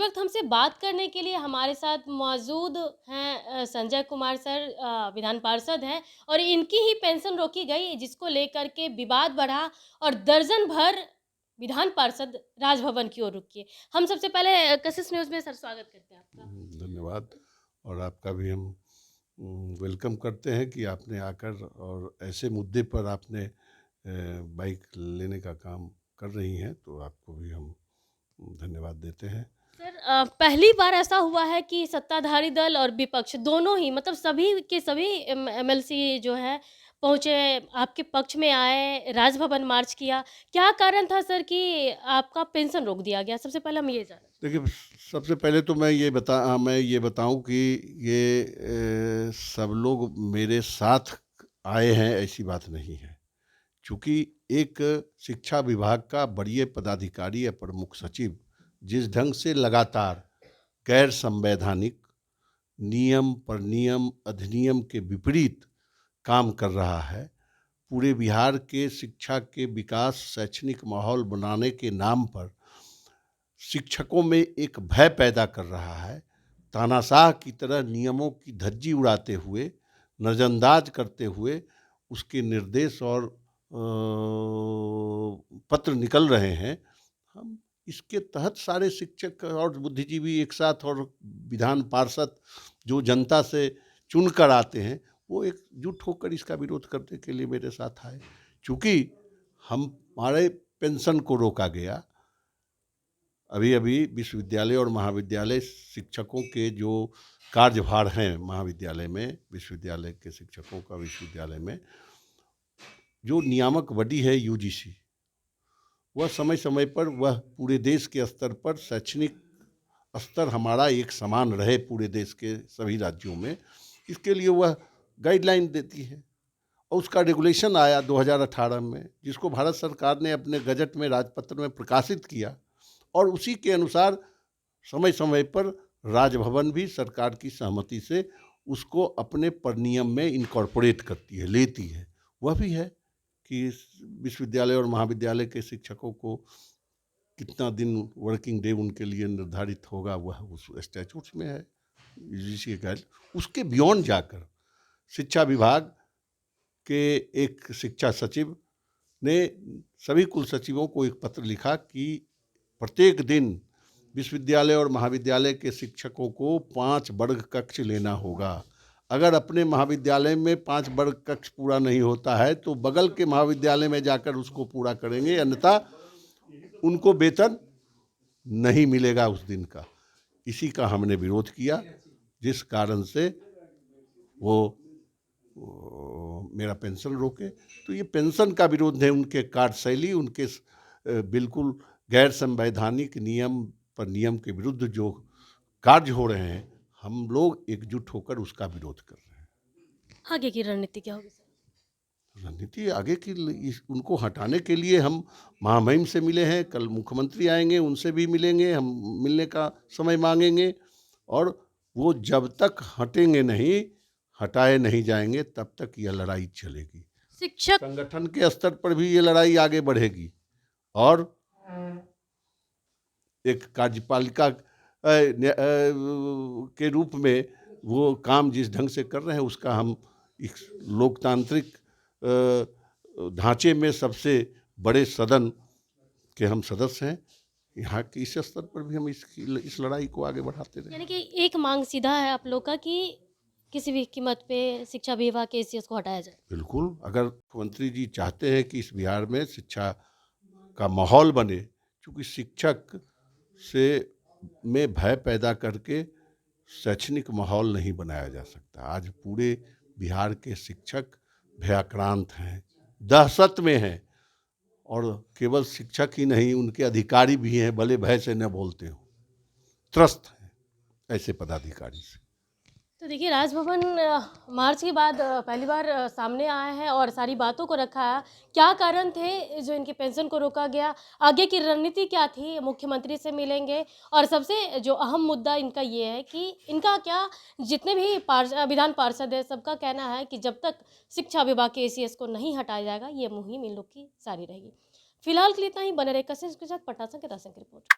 वक्त हमसे बात करने के लिए हमारे साथ मौजूद हैं संजय कुमार सर, विधान पार्षद हैं और इनकी ही पेंशन रोकी गई जिसको लेकर के विवाद बढ़ा और दर्जन भर विधान पार्षद राजभवन की ओर रुक किए। हम सबसे पहले कशिश न्यूज़ में सर स्वागत करते हैं आपका। धन्यवाद। और आपका भी हम वेलकम करते हैं कि आपने आकर और ऐसे मुद्दे पर आपने बाइक लेने का काम कर रही हैं, तो आपको भी हम धन्यवाद देते हैं। सर पहली बार ऐसा हुआ है कि सत्ताधारी दल और विपक्ष दोनों ही मतलब सभी के सभी एमएलसी जो है पहुँचे, आपके पक्ष में आए, राजभवन मार्च किया। क्या कारण था सर कि आपका पेंशन रोक दिया गया? सबसे पहले हम ये जानना चाहेंगे। देखिए, सबसे पहले तो मैं ये बताऊं कि ये सब लोग मेरे साथ आए हैं, ऐसी बात नहीं है। चूँकि एक शिक्षा विभाग का वरीय पदाधिकारी या प्रमुख सचिव जिस ढंग से लगातार गैर संवैधानिक नियम पर नियम, अधिनियम के विपरीत काम कर रहा है, पूरे बिहार के शिक्षा के विकास, शैक्षणिक माहौल बनाने के नाम पर शिक्षकों में एक भय पैदा कर रहा है, तानाशाह की तरह नियमों की धज्जी उड़ाते हुए, नज़रअंदाज करते हुए उसके निर्देश और पत्र निकल रहे हैं। हम इसके तहत सारे शिक्षक और बुद्धिजीवी एक साथ और विधान पार्षद जो जनता से चुनकर आते हैं, वो एकजुट होकर इसका विरोध करने के लिए मेरे साथ आए। चूँकि हमारे पेंशन को रोका गया, अभी विश्वविद्यालय और महाविद्यालय शिक्षकों के जो कार्यभार हैं महाविद्यालय में, विश्वविद्यालय के शिक्षकों का विश्वविद्यालय में जो नियामक बॉडी है यूजीसी, वह समय समय पर वह पूरे देश के स्तर पर शैक्षणिक स्तर हमारा एक समान रहे पूरे देश के सभी राज्यों में, इसके लिए वह गाइडलाइन देती है। और उसका रेगुलेशन आया 2018 में, जिसको भारत सरकार ने अपने गजट में, राजपत्र में प्रकाशित किया और उसी के अनुसार समय समय पर राजभवन भी सरकार की सहमति से उसको अपने परिनियम में इनकॉर्पोरेट करती है, लेती है। वह भी है कि विश्वविद्यालय और महाविद्यालय के शिक्षकों को कितना दिन वर्किंग डे उनके लिए निर्धारित होगा, वह उस स्टैट्यूट्स में है, यूजीसी के। उसके बियॉन्ड जाकर शिक्षा विभाग के एक शिक्षा सचिव ने सभी कुल सचिवों को एक पत्र लिखा कि प्रत्येक दिन विश्वविद्यालय और महाविद्यालय के शिक्षकों को 5 वर्ग कक्ष लेना होगा। अगर अपने महाविद्यालय में 5 वर्ग कक्ष पूरा नहीं होता है तो बगल के महाविद्यालय में जाकर उसको पूरा करेंगे, अन्यथा उनको वेतन नहीं मिलेगा उस दिन का। इसी का हमने विरोध किया, जिस कारण से वो मेरा पेंशन रोके। तो ये पेंशन का विरोध है, उनके कार्यशैली, उनके बिल्कुल गैर संवैधानिक नियम पर नियम के विरुद्ध जो कार्य हो रहे हैं, हम लोग एकजुट होकर उसका विरोध कर रहे हैं। आगे की रणनीति क्या होगी सर? रणनीति आगे की उनको हटाने के लिए हम महामहिम से मिले हैं, कल मुख्यमंत्री आएंगे, उनसे भी मिलेंगे, हम मिलने का समय मांगेंगे और वो जब तक हटेंगे नहीं, हटाए नहीं जाएंगे, तब तक यह लड़ाई चलेगी। शिक्षक संगठन के स्तर पर भी ये लड़ाई आगे बढ़ेगी और एक कार्यपालिका के रूप में वो काम जिस ढंग से कर रहे हैं, उसका हम इस लोकतांत्रिक ढांचे में सबसे बड़े सदन के हम सदस्य हैं। यहाँ के इस स्तर पर भी हम इस लड़ाई को आगे बढ़ाते रहें। यानी कि एक मांग सीधा है आप लोग का कि किसी भी कीमत पे शिक्षा विभाग के एसीएस को हटाया जाए। बिल्कुल, अगर मुख्यमंत्री जी चाहते हैं कि इस बिहार में शिक्षा का माहौल बने, क्योंकि शिक्षक से में भय पैदा करके शैक्षणिक माहौल नहीं बनाया जा सकता। आज पूरे बिहार के शिक्षक भयाक्रांत हैं, दहशत में हैं और केवल शिक्षक ही नहीं, उनके अधिकारी भी हैं, भले भय से न बोलते हों, त्रस्त हैं ऐसे पदाधिकारी से। तो देखिए राजभवन मार्च के बाद पहली बार सामने आया है और सारी बातों को रखा है। क्या कारण थे जो इनकी पेंशन को रोका गया? आगे की रणनीति क्या थी? मुख्यमंत्री से मिलेंगे और सबसे जो अहम मुद्दा इनका ये है कि इनका क्या जितने भी विधान पार्षद है सबका कहना है कि जब तक शिक्षा विभाग के एसीएस को नहीं हटाया जाएगा ये मुहिम इन लोग की जारी रहेगी। फिलहाल के लिए इतना ही। बने रहे कशिश के साथ। पटना से रिपोर्ट।